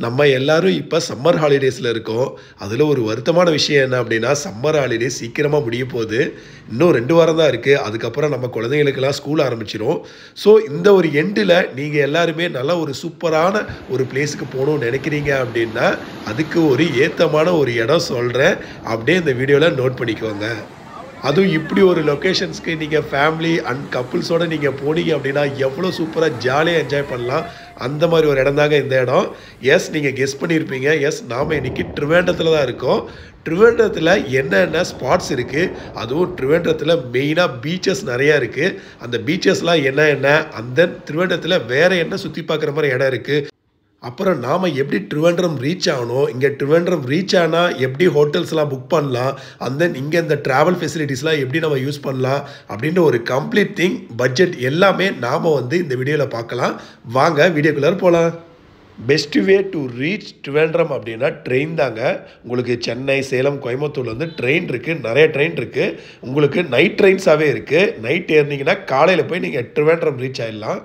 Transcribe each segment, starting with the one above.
நம்ம எல்லாரும் இப்போ சம்மர் ஹாலிடேஸில் இருக்கோம். அதில் ஒரு வருத்தமான விஷயம் என்ன அப்படின்னா, சம்மர் ஹாலிடேஸ் சீக்கிரமாக முடிய போகுது. இன்னும் 2 வாரம் தான் இருக்குது. அதுக்கப்புறம் நம்ம குழந்தைங்களுக்கெல்லாம் ஸ்கூல் ஆரம்பிச்சிரும். ஸோ இந்த ஒரு எண்டில் நீங்கள் எல்லாருமே நல்ல ஒரு சூப்பரான ஒரு பிளேஸுக்கு போகணும்னு நினைக்கிறீங்க அப்படின்னா, அதுக்கு ஒரு ஏத்தமான ஒரு இடம் சொல்கிறேன். அப்படியே இந்த வீடியோவில் நோட் பண்ணிக்கோங்க. அதுவும் இப்படி ஒரு லொக்கேஷன்ஸ்க்கு நீங்கள் ஃபேமிலி அண்ட் கப்புள்ஸோடு நீங்கள் போனீங்க அப்படின்னா எவ்வளோ சூப்பராக ஜாலியாக என்ஜாய் பண்ணலாம். அந்த மாதிரி ஒரு இடம் தாங்க இந்த இடம். எஸ், நீங்கள் கெஸ் பண்ணியிருப்பீங்க. எஸ், நாம் இன்றைக்கி ட்ரிவேண்டத்தில் தான் இருக்கோம். ட்ரிவேண்டத்தில் என்னென்ன ஸ்பாட்ஸ் இருக்குது, அதுவும் ட்ரிவேண்டத்தில் மெயினாக பீச்சஸ் நிறையா இருக்குது. அந்த பீச்சஸ்லாம் என்ன அந்த ட்ரிவேண்டத்தில் வேறு என்ன சுற்றி பார்க்குற மாதிரி இடம் இருக்குது, அப்புறம் நாம் எப்படி ட்ரிவேண்ட்ரம் ரீச் ஆகணும், இங்கே ட்ரிவேண்ட்ரம் ரீச் ஆனால் எப்படி ஹோட்டல்ஸ்லாம் புக் பண்ணலாம், அண்ட் தென் இங்கே இந்த ட்ராவல் ஃபெசிலிட்டிஸ்லாம் எப்படி நம்ம யூஸ் பண்ணலாம் அப்படின்ற ஒரு கம்ப்ளீட் திங், பட்ஜெட் எல்லாமே நாம் இந்த வீடியோவில் பார்க்கலாம். வாங்க வீடியோக்குள்ளே போகலாம். Best way to reach Trivandrum அப்படின்னா ட்ரெயின் தாங்க. உங்களுக்கு சென்னை, சேலம், கோயம்புத்தூர்லேருந்து ட்ரெயின் இருக்குது. நிறைய ட்ரெயின் இருக்குது. உங்களுக்கு நைட் ட்ரெயின்ஸாகவே இருக்குது. நைட் ஏறினீங்கன்னா காலையில் போய் நீங்கள் ட்ரிவேண்ட்ரம் ரீச் ஆகிடலாம்.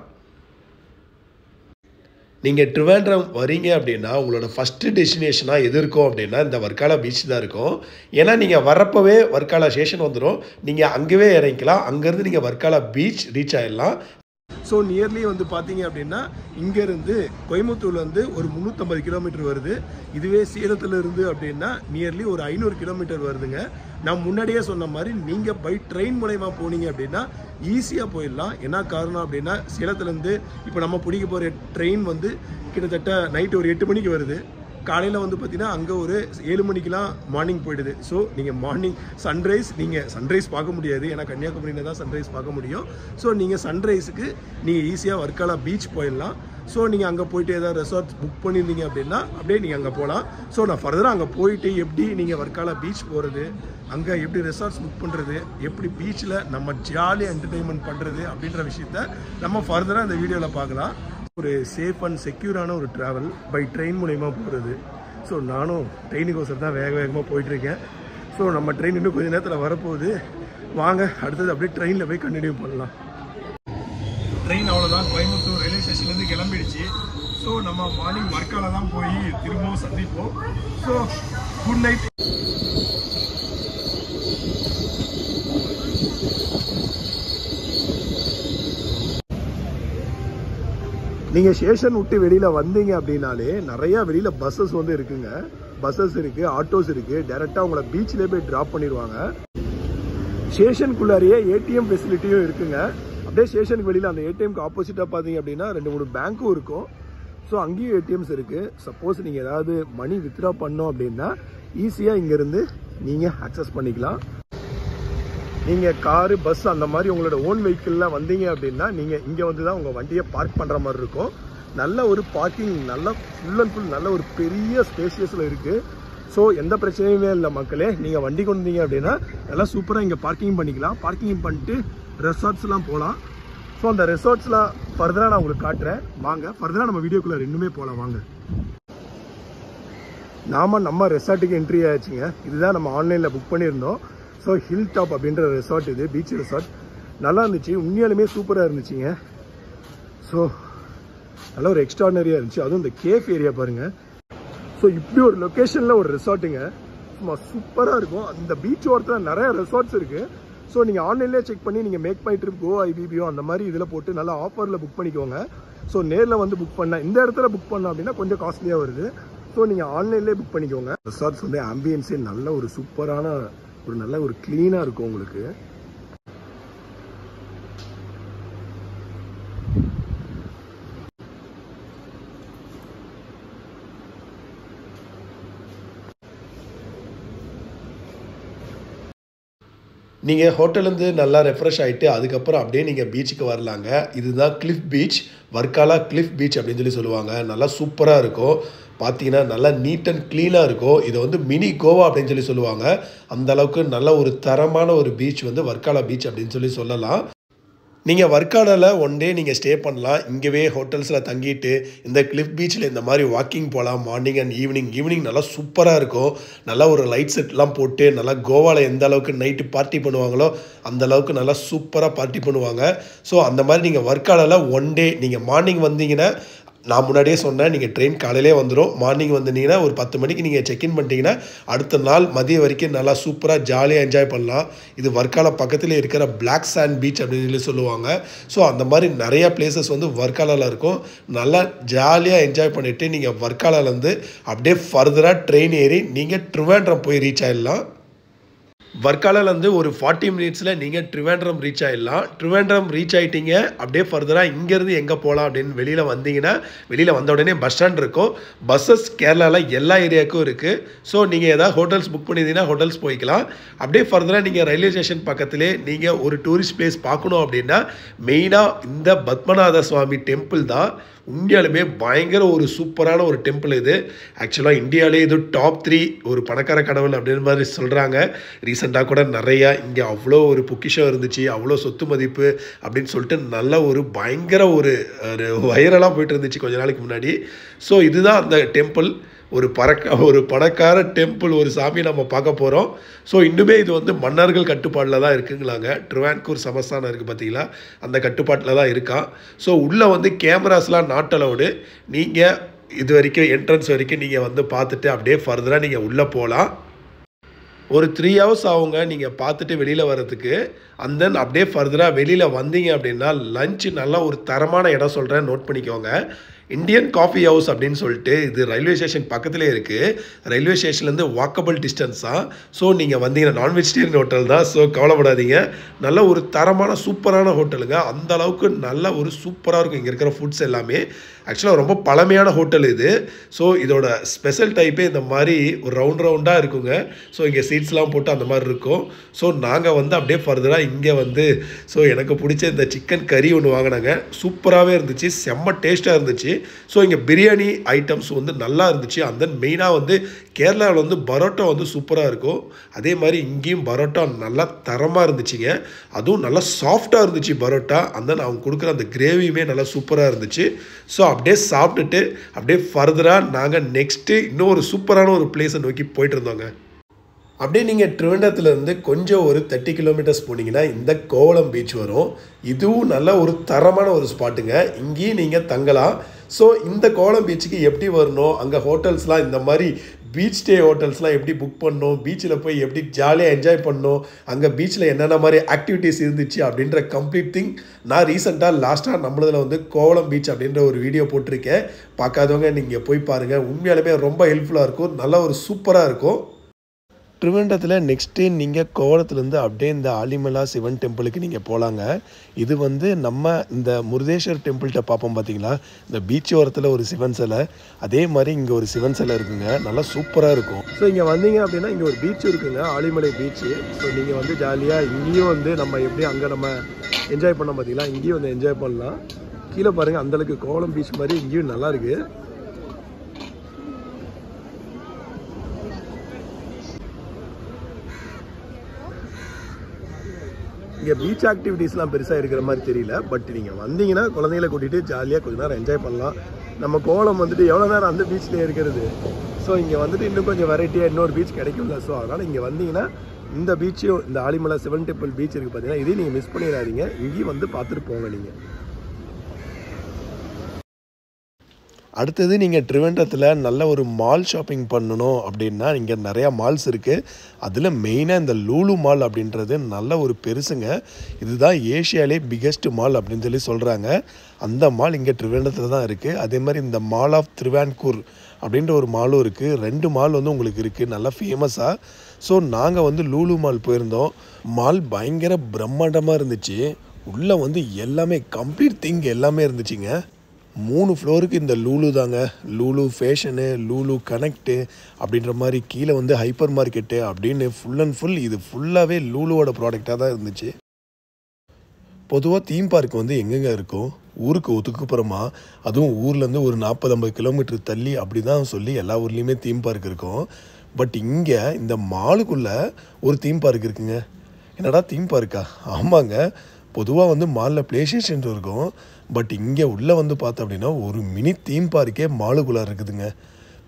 நீங்கள் ட்ரிவேண்ட்ரம் வரீங்க அப்படின்னா உங்களோட ஃபஸ்ட்டு டெஸ்டினேஷனாக எது இருக்கும் அப்படின்னா இந்த வர்க்காலா பீச் தான் இருக்கும். ஏன்னா நீங்கள் வரப்போவே வர்க்காலா ஸ்டேஷன் வந்துடும். நீங்கள் அங்கேயே இறங்கிக்கலாம். அங்கேருந்து நீங்கள் வர்க்காலா பீச் ரீச் ஆகிடலாம். ஸோ நியர்லி பார்த்தீங்க அப்படின்னா இங்கேருந்து கோயம்புத்தூர்லேருந்து ஒரு 350 கிலோமீட்டர் வருது. இதுவே சேலத்தில் இருந்து அப்படின்னா நியர்லி ஒரு 500 கிலோமீட்டர் வருதுங்க. நான் முன்னாடியே சொன்ன மாதிரி நீங்கள் பை ட்ரெயின் மூலயமா போனீங்க அப்படின்னா ஈஸியாக போயிடலாம். என்ன காரணம் அப்படின்னா சேலத்துலேருந்து இப்போ நம்ம பிடிக்க போகிற ட்ரெயின் கிட்டத்தட்ட நைட்டு ஒரு 8 மணிக்கு வருது. காலையில் பார்த்தீங்கன்னா அங்கே ஒரு 7 மணிக்கெலாம் மார்னிங் போயிடுது. ஸோ நீங்கள் மார்னிங் சன்ரைஸ் பார்க்க முடியாது. ஏன்னா கன்னியாகுமரியில் தான் சன்ரைஸ் பார்க்க முடியும். ஸோ நீங்கள் சன்ரைஸுக்கு நீங்கள் ஈஸியாக வர்க்காலா பீச் போயிடலாம். ஸோ நீங்கள் அங்கே போய்ட்டு ஏதாவது ரெசார்ட்ஸ் புக் பண்ணியிருந்தீங்க அப்படின்னா அப்படியே நீங்கள் அங்கே போகலாம். ஸோ நான் ஃபர்தராக அங்கே போயிட்டு எப்படி நீங்கள் வர்க்காலா பீச் போகிறது, அங்கே எப்படி ரெசார்ட்ஸ் புக் பண்ணுறது, எப்படி பீச்சில் நம்ம ஜாலியாக என்டர்டெயின்மெண்ட் பண்ணுறது அப்படின்ற விஷயத்த நம்ம ஃபர்தராக இந்த வீடியோவில் பார்க்கலாம். ஒரு சேஃப் அண்ட் செக்யூரான ஒரு ட்ராவல் பை ட்ரெயின் மூலயமா போகிறது. ஸோ நானும் ட்ரெயினுக்கோசரம் தான் வேகமாக போயிட்டுருக்கேன். ஸோ நம்ம ட்ரெயின் இன்னும் கொஞ்சம் நேரத்தில் வரப்போகுது. வாங்க அடுத்தது அப்படியே ட்ரெயினில் போய் கண்டினியூ பண்ணலாம். ட்ரெயின் அவ்வளோதான், கோயம்புத்தூர் ரயில்வே ஸ்டேஷன்லேருந்து கிளம்பிடுச்சு. ஸோ நம்ம மார்னிங் வர்க்காலா தான் போய் திரும்பவும் சந்திப்போம். So good night. நீங்கள் ஸ்டேஷன் விட்டு வெளியில் வந்தீங்க அப்படின்னாலே நிறையா வெளியில் பஸ்ஸஸ் இருக்குங்க. பஸ்ஸஸ் இருக்குது, ஆட்டோஸ் இருக்குது. டேரெக்டாக உங்களை பீச்சிலே போய் ட்ராப் பண்ணிடுவாங்க. ஸ்டேஷனுக்குள்ளாரியே ஏடிஎம் ஃபெசிலிட்டியும் இருக்குங்க. அப்படியே ஸ்டேஷனுக்கு வெளியில் அந்த ஏடிஎம்க்கு ஆப்போசிட்டாக பார்த்தீங்க அப்படின்னா 2-3 பேங்க்கும் இருக்கும். ஸோ அங்கேயும் ஏடிஎம்ஸ் இருக்குது. சப்போஸ் நீங்கள் ஏதாவது மணி வித்ட்ரா பண்ணோம் அப்படின்னா ஈஸியாக இங்கேருந்து நீங்கள் ஆக்சஸ் பண்ணிக்கலாம். நீங்கள் காரு, பஸ் அந்த மாதிரி உங்களோட ஓன் வெஹிக்கிளில் வந்தீங்க அப்படின்னா நீங்கள் இங்கே தான் உங்கள் வண்டியை பார்க் பண்ணுற மாதிரி இருக்கும். நல்ல ஒரு பார்க்கிங், நல்லா ஃபுல் அண்ட் ஃபுல் நல்ல ஒரு பெரிய ஸ்பேசியஸில் இருக்குது. ஸோ எந்த பிரச்சனையுமே இல்லை மக்களே. நீங்கள் வண்டி கொண்டு வந்தீங்க அப்படின்னா நல்லா சூப்பராக இங்கே பார்க்கிங் பண்ணிக்கலாம். பார்க்கிங் பண்ணிட்டு ரெசார்ட்ஸ்லாம் போகலாம். ஸோ அந்த ரெசார்ட்ஸ்லாம் ஃபர்தராக நான் உங்களுக்கு காட்டுறேன். வாங்க ஃபர்தராக நம்ம வீடியோக்குள்ளே ரெண்டுமே போகலாம். வாங்க. நம்ம ரெசார்ட்டுக்கு என்ட்ரி ஆயிடுச்சுங்க. இதுதான் நம்ம ஆன்லைனில் புக் பண்ணியிருந்தோம். ஸோ ஹில் டாப் அப்படின்ற ரெசார்ட், இது பீச் ரெசார்ட். நல்லா இருந்துச்சு, உண்மையாலுமே சூப்பராக இருந்துச்சுங்க. ஸோ நல்ல ஒரு எக்ஸ்ட்ரானரியாக இருந்துச்சு. அதுவும் இந்த கேஃப் ஏரியா பாருங்கள். ஸோ இப்படி ஒரு லொக்கேஷனில் ஒரு ரெசார்ட்டுங்க, சும்மா சூப்பராக இருக்கும். அந்த பீச் ஓரத்தில் நிறைய ரெசார்ட்ஸ் இருக்குது. ஸோ நீங்கள் ஆன்லைன்லேயே செக் பண்ணி நீங்கள் மேக் மை ட்ரிப், கோ ஐபிபிஓ அந்த மாதிரி இதில் போட்டு நல்லா ஆஃபரில் புக் பண்ணிக்கோங்க. ஸோ நேரில் புக் பண்ண இந்த இடத்துல புக் பண்ணோம் அப்படின்னா கொஞ்சம் காஸ்ட்லியாக வருது. ஸோ நீங்கள் ஆன்லைன்லேயே புக் பண்ணிக்கோங்க. ரெசார்ட்ஸ் ஆம்பியன்ஸே நல்ல ஒரு சூப்பரான ஒரு நல்ல ஒரு கிளீனாக இருக்கும் உங்களுக்கு. நீங்கள் ஹோட்டல்லேருந்து நல்லா ரெஃப்ரெஷ் ஆகிட்டு அதுக்கப்புறம் அப்படியே நீங்கள் பீச்சுக்கு வரலாங்க. இதுதான் Cliff beach, Varkala Cliff beach அப்படின்னு சொல்லுவாங்க. நல்லா சூப்பராக இருக்கும். பார்த்தீங்கன்னா நல்லா நீட் அண்ட் க்ளீனாக இருக்கும். இதை மினி கோவா அப்படின்னு சொல்லுவாங்க. அந்த அளவுக்கு நல்ல ஒரு தரமான ஒரு பீச் வர்க்காலா பீச் அப்படின்னு சொல்லலாம். நீங்கள் வர்க்காலாவில் ஒன் டே நீங்கள் ஸ்டே பண்ணலாம். இங்கேவே ஹோட்டல்ஸில் தங்கிட்டு இந்த கிளிஃப் பீச்சில் இந்த மாதிரி வாக்கிங் போகலாம். மார்னிங் அண்ட் ஈவினிங் நல்லா சூப்பராக இருக்கும். நல்லா ஒரு லைட் செட்லாம் போட்டு நல்லா கோவாவில் எந்த அளவுக்கு நைட்டு பார்ட்டி பண்ணுவாங்களோ அந்த அளவுக்கு நல்லா சூப்பராக பார்ட்டி பண்ணுவாங்க. ஸோ அந்த மாதிரி நீங்கள் வர்க்காலாவில் ஒன் டே நீங்கள் மார்னிங் வந்தீங்கன்னா நான் முன்னாடியே சொன்னேன், நீங்கள் ட்ரெயின் காலையிலே வந்துடும். மார்னிங் வந்தீங்கன்னா ஒரு 10 மணிக்கு நீங்கள் செக்இன் பண்ணிட்டீங்கன்னா அடுத்த நாள் மதியம் வரைக்கும் நல்லா சூப்பராக ஜாலியாக என்ஜாய் பண்ணலாம். இது வர்க்காலா பக்கத்தில் இருக்கிற பிளாக் சாண்ட் பீச் அப்படின்னு சொல்லுவாங்க. ஸோ அந்த மாதிரி நிறையா பிளேசஸ் வந்து வர்க்காலாவில் இருக்கும். நல்லா ஜாலியாக என்ஜாய் பண்ணிவிட்டு நீங்கள் வர்க்காலாலேருந்து அப்படியே ஃபர்தராக ட்ரெயின் ஏறி நீங்கள் ட்ரிவாண்ட்ரம் போய் ரீச் ஆகிடலாம். வர்க்காலாலேருந்து ஒரு 40 மினிட்ஸில் நீங்கள் ட்ரிவாண்ட்ரம் ரீச் ஆகிடலாம். ட்ரிவாண்ட்ரம் ரீச் ஆகிட்டீங்க, அப்படியே ஃபர்தராக இங்கேருந்து எங்கே போகலாம் அப்படின்னு வெளியில் வந்தீங்கன்னா, வெளியில் வந்த உடனே பஸ் ஸ்டாண்ட் இருக்கும். பஸ்ஸஸ் கேரளாவில் எல்லா ஏரியாவுக்கும் இருக்குது. ஸோ நீங்கள் ஏதாவது ஹோட்டல்ஸ் புக் பண்ணியிருந்தீங்கன்னா ஹோட்டல்ஸ் போய்க்கலாம். அப்படியே ஃபர்தராக நீங்கள் ரயில்வே ஸ்டேஷன் பக்கத்துலேயே நீங்கள் ஒரு டூரிஸ்ட் பிளேஸ் பார்க்கணும் அப்படின்னா மெயினாக இந்த பத்மநாத சுவாமி டெம்பிள் தான். உண்மையாலுமே பயங்கர ஒரு சூப்பரான ஒரு டெம்பிள் இது. ஆக்சுவலாக இந்தியாவிலே இது டாப் 3 ஒரு பணக்கார கடவுள் அப்படின்ற மாதிரி சொல்கிறாங்க. ரீசெண்டாக கூட நிறையா இங்கே அவ்வளோ ஒரு பொக்கிஷம் இருந்துச்சு, அவ்வளோ சொத்து மதிப்பு அப்படின்னு சொல்லிட்டு நல்ல ஒரு பயங்கர ஒரு வைரலாக போயிட்டு இருந்துச்சு கொஞ்ச நாளைக்கு முன்னாடி. ஸோ இதுதான் அந்த டெம்பிள். ஒரு பணக்கார டெம்பிள், ஒரு சாமி நம்ம பார்க்க போகிறோம். ஸோ இன்னுமே இது வந்து மன்னர்கள் கட்டுப்பாட்டில் தான் இருக்குங்களாங்க. ட்ரிவான்கூர் சமஸ்தானம் இருக்குது பார்த்தீங்களா, அந்த கட்டுப்பாட்டில் தான் இருக்கான். ஸோ உள்ளே வந்து கேமராஸ்லாம் நாட் அலவுடு. நீங்கள் இது வரைக்கும் என்ட்ரன்ஸ் வரைக்கும் நீங்கள் வந்து பார்த்துட்டு அப்படியே ஃபர்தராக நீங்கள் உள்ளே போகலாம். ஒரு 3 ஹவர்ஸ் ஆகுங்க நீங்கள் பார்த்துட்டு வெளியில் வர்றதுக்கு. அண்ட் தென் அப்படியே ஃபர்தராக வெளியில் வந்தீங்க அப்படின்னா லஞ்சு நல்லா ஒரு தரமான இடம் சொல்கிறேன், நோட் பண்ணிக்கோங்க. இந்தியன் காஃபி ஹவுஸ் அப்படின்னு சொல்லிட்டு இது ரயில்வே ஸ்டேஷன் பக்கத்துலேயே இருக்குது. ரயில்வே ஸ்டேஷன்லேருந்து வாக்கபிள் டிஸ்டன்ஸ் தான். ஸோ நீங்கள் வந்தீங்கன்னா நான் வெஜிடேரியன் ஹோட்டல் தான். ஸோ கவலைப்படாதீங்க, நல்ல ஒரு தரமான சூப்பரான ஹோட்டலுங்க. அந்த அளவுக்கு நல்ல ஒரு சூப்பராக இருக்கும் இங்கே இருக்கிற ஃபுட்ஸ் எல்லாமே. ஆக்சுவலாக ரொம்ப பழமையான ஹோட்டல் இது. ஸோ இதோட ஸ்பெஷல் டைப்பே இந்த மாதிரி ஒரு ரவுண்டாக இருக்குங்க. ஸோ இங்கே சீட்ஸ்லாம் போட்டு அந்த மாதிரி இருக்கும். ஸோ நாங்கள் வந்து அப்படியே ஃபர்தராக இங்கே வந்து எனக்கு பிடிச்ச இந்த சிக்கன் கறி ஒன்று வாங்கினாங்க. சூப்பராகவே இருந்துச்சு, செம்ம டேஸ்ட்டாக இருந்துச்சு. ஸோ இங்கே பிரியாணி ஐட்டம்ஸ் வந்து நல்லா இருந்துச்சு. அந்த மெயினாக வந்து கேரளாவில் வந்து பரோட்டா வந்து சூப்பராக இருக்கும். அதே மாதிரி இங்கேயும் பரோட்டா நல்லா தரமாக இருந்துச்சுங்க. அதுவும் நல்லா சாஃப்டாக இருந்துச்சு பரோட்டா. அந்த அவங்க கொடுக்குற அந்த கிரேவியுமே நல்லா சூப்பராக இருந்துச்சு. ஸோ அப்படியே சாப்பிட்டுட்டு அப்படியே ஃபர்தராக நாங்கள் நெக்ஸ்ட்டு இன்னும் ஒரு சூப்பரான ஒரு பிளேஸை நோக்கி போயிட்டு இருந்தோங்க. அப்படியே நீங்கள் ட்ரிவாண்டத்துலேருந்து கொஞ்சம் ஒரு 30 கிலோமீட்டர்ஸ் போனீங்கன்னா இந்த கோவளம் பீச் வரும். இதுவும் நல்ல ஒரு தரமான ஒரு ஸ்பாட்டுங்க. இங்கேயும் நீங்கள் தங்கலாம். ஸோ இந்த கோவளம் பீச்சுக்கு எப்படி வரணும், அங்கே ஹோட்டல்ஸ்லாம் இந்த மாதிரி பீச் ஸ்டே ஹோட்டல்ஸ்லாம் எப்படி புக் பண்ணணும், பீச்சில் போய் எப்படி ஜாலியாக என்ஜாய் பண்ணணும், அங்கே பீச்சில் என்னென்ன மாதிரி ஆக்டிவிட்டீஸ் இருந்துச்சு அப்படின்ற கம்ப்ளீட் திங் நான் ரீசெண்டாக லாஸ்ட்டாக நம்மளதில் வந்து கோவளம் பீச் அப்படின்ற ஒரு வீடியோ போட்டிருக்கேன். பார்க்காதவங்க நீங்கள் போய் பாருங்கள். உண்மையாலுமே ரொம்ப ஹெல்ப்ஃபுல்லாக இருக்கும், நல்ல ஒரு சூப்பராக இருக்கும். ட்ரிவாண்டத்தில் நெக்ஸ்ட்டு நீங்கள் கோவளத்துலேருந்து அப்படியே இந்த ஆலிமலா சிவன் டெம்பிளுக்கு நீங்கள் போகலாங்க. இது வந்து நம்ம இந்த முருதேஸ்வர் டெம்பிள்கிட்ட பார்ப்போம் பார்த்தீங்களா, இந்த பீச் ஓரத்தில் ஒரு சிவன் சிலை, அதே மாதிரி இங்கே ஒரு சிவன் சிலை இருக்குங்க. நல்லா சூப்பராக இருக்கும். ஸோ இங்கே வந்தீங்க அப்படின்னா இங்கே ஒரு பீச் இருக்குங்க, ஆலிமலை பீச்சு. ஸோ நீங்கள் வந்து ஜாலியாக இங்கேயும் வந்து நம்ம எப்படி அங்கே நம்ம என்ஜாய் பண்ணோம் பார்த்தீங்களா, இங்கேயும் வந்து என்ஜாய் பண்ணலாம். கீழே பாருங்கள், அந்தளவுக்கு கோவளம் பீச் மாதிரி இங்கேயும் நல்லாயிருக்கு. இங்கே பீச் ஆக்டிவிட்டீஸ்லாம் பெருசாக இருக்கிற மாதிரி தெரியல. பட் நீங்கள் வந்தீங்கன்னா குழந்தைகளை கூட்டிகிட்டு ஜாலியாக கொஞ்சம் நேரம் என்ஜாய் பண்ணலாம். நம்ம கோவளம் வந்துட்டு எவ்வளோ நேரம் அந்த பீச்சில் இருக்கிறது. ஸோ இங்கே வந்துட்டு இன்னும் கொஞ்சம் வெரைட்டியாக இன்னொரு பீச் கிடைக்கும்ல. ஸோ அதனால் இங்கே வந்தீங்கன்னா இந்த பீச்சையும், இந்த ஆலிமலா சிவன் டெம்பிள் பீச் இருக்குது பார்த்தீங்கன்னா, இதையும் நீங்கள் மிஸ் பண்ணிடாதீங்க. இங்கேயும் வந்து பார்த்துட்டு போங்க நீங்கள். அடுத்தது நீங்கள் ட்ரிவாண்டத்தில் நல்ல ஒரு மால் ஷாப்பிங் பண்ணணும் அப்படின்னா இங்கே நிறையா மால்ஸ் இருக்குது. அதில் மெயினாக இந்த லூலு மால் அப்படின்றது நல்ல ஒரு பெருசுங்க. இதுதான் ஏஷியாலே பிக்கெஸ்ட் மால் அப்படின்னு சொல்லி சொல்கிறாங்க. அந்த மால் இங்கே ட்ரிவாண்டத்தில் தான் இருக்குது. அதே மாதிரி இந்த மால் ஆஃப் த்ரிவான்கூர் அப்படின்ற ஒரு மாலும் இருக்குது. 2 மால் வந்து உங்களுக்கு இருக்குது நல்லா ஃபேமஸாக. ஸோ நாங்கள் வந்து லூலு மால் போயிருந்தோம். மால் பயங்கர பிரம்மாண்டமாக இருந்துச்சு. உள்ளே வந்து எல்லாமே கம்ப்ளீட் திங் எல்லாமே இருந்துச்சுங்க. 3 ஃப்ளோருக்கு இந்த லூலு தாங்க. லூலு ஃபேஷனு, லூலு கனெக்ட்டு அப்படின்ற மாதிரி கீழே வந்து ஹைப்பர் மார்க்கெட்டு அப்படின்னு ஃபுல் அண்ட் ஃபுல் இது ஃபுல்லாகவே லூலுவோட ப்ராடக்டாக தான் இருந்துச்சு. பொதுவாக தீம் பார்க் வந்து எங்கெங்கே இருக்கும், ஊருக்கு ஒதுக்குப்புறமா, அதுவும் ஊர்லேருந்து ஒரு 40-50 கிலோமீட்டர் தள்ளி அப்படி தான் சொல்லி எல்லா ஊர்லேயுமே தீம் பார்க் இருக்கும். பட் இங்கே இந்த மாலுக்குள்ளே ஒரு தீம் பார்க் இருக்குங்க. என்னடா தீம் பார்க்கா? ஆமாங்க, பொதுவாக வந்து மாலில் ப்ளே ஸ்டேஷன் இருக்கும். பட் இங்கே உள்ளே வந்து பார்த்தோம் அப்படின்னா ஒரு மினி தீம் பார்க்கே மாலுக்குள்ளே இருக்குதுங்க.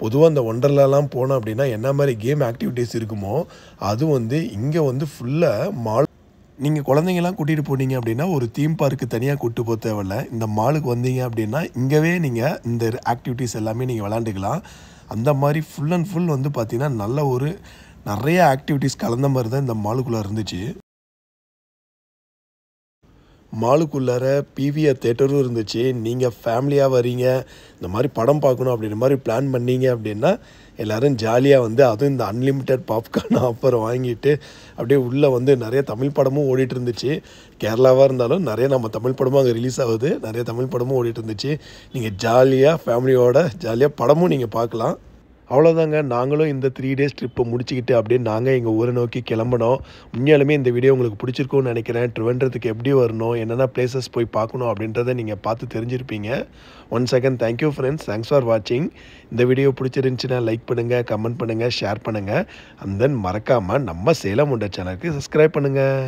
பொதுவாக இந்த ஒண்டர்லாலாம் போனோம் அப்படின்னா என்ன மாதிரி கேம் ஆக்டிவிட்டீஸ் இருக்குமோ அது வந்து இங்கே வந்து ஃபுல்லாக மால் நீங்கள் குழந்தைங்கலாம் கூட்டிகிட்டு போனீங்க அப்படின்னா ஒரு தீம் பார்க்கு தனியாக கூப்பிட்டு போக தேவையில்ல. இந்த மாலுக்கு வந்தீங்க அப்படின்னா இங்கேவே நீங்கள் இந்த ஆக்டிவிட்டீஸ் எல்லாமே நீங்கள் விளாண்டுக்கலாம். அந்த மாதிரி ஃபுல் அண்ட் ஃபுல் வந்து பார்த்தீங்கன்னா நல்ல ஒரு நிறைய ஆக்டிவிட்டீஸ் கலந்த மாதிரி தான் இந்த மாலுக்குள்ளே இருந்துச்சு. மாலுக்குள்ளார பிவிஆர் தியேட்டரும் இருந்துச்சு. நீங்கள் ஃபேமிலியாக வரீங்க, இந்த மாதிரி படம் பார்க்கணும் அப்படின்ற மாதிரி பிளான் பண்ணீங்க அப்படின்னா எல்லோரும் ஜாலியாக வந்து அதுவும் இந்த அன்லிமிட்டெட் பாப்கார்ன் ஆஃபர் வாங்கிட்டு அப்படியே உள்ளே வந்து நிறைய தமிழ் படமும் ஓடிட்டு இருந்துச்சு. கேரளாவாக இருந்தாலும் நிறைய நம்ம தமிழ் படமும் அங்கே ரிலீஸ் ஆகுது. நிறைய தமிழ் படமும் ஓடிட்டு இருந்துச்சு. நீங்கள் ஜாலியாக ஃபேமிலியோட ஜாலியாக படமும் நீங்கள் பார்க்கலாம். அவ்வளோதாங்க. நாங்களும் இந்த 3 டேஸ் ட்ரிப்பை முடிச்சுக்கிட்டு அப்படியே நாங்கள் எங்கள் ஊரை நோக்கி கிளம்பினோம். உண்மையாலுமே இந்த வீடியோ உங்களுக்கு பிடிச்சிருக்கும்னு நினைக்கிறேன். ட்ரிவெண்ட்ரத்துக்கு எப்படி வரணும், என்னென்ன பிளேசஸ் போய் பார்க்கணும் அப்படின்றத நீங்கள் பார்த்து தெரிஞ்சிருப்பீங்க. Once again thank you friends. Thanks for வாட்சிங். இந்த வீடியோ பிடிச்சிருந்துச்சுன்னா லைக் பண்ணுங்கள், கமெண்ட் பண்ணுங்கள், ஷேர் பண்ணுங்கள். அண்ட் தென் மறக்காமல் நம்ம சேலம் உண்டா சேனலுக்கு சப்ஸ்கிரைப் பண்ணுங்கள்.